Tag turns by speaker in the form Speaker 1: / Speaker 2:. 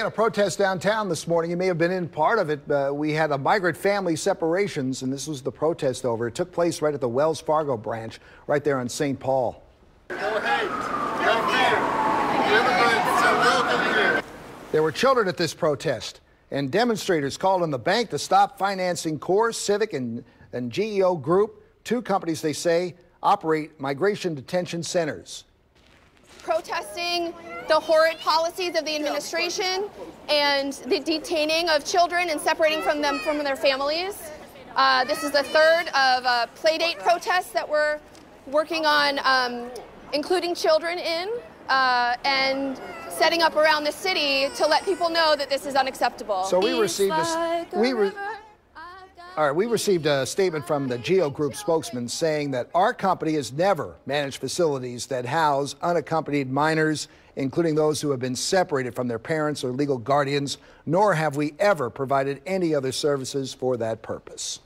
Speaker 1: A protest downtown this morning. You may have been in part of it. We had a migrant family separations, and this was the protest over. It took place right at the Wells Fargo branch, right there on St. Paul.
Speaker 2: No hate, no fear. Immigrants are welcome here.
Speaker 1: There were children at this protest, and demonstrators called on the bank to stop financing Core, Civic, and GEO Group, two companies they say operate migration detention centers.
Speaker 3: Protesting the horrid policies of the administration and the detaining of children and separating from them from their families. This is the third of playdate protests that we're working on, including children in and setting up around the city to let people know that this is unacceptable.
Speaker 1: So we received we received a statement from the GEO Group spokesman saying that our company has never managed facilities that house unaccompanied minors, including those who have been separated from their parents or legal guardians, nor have we ever provided any other services for that purpose.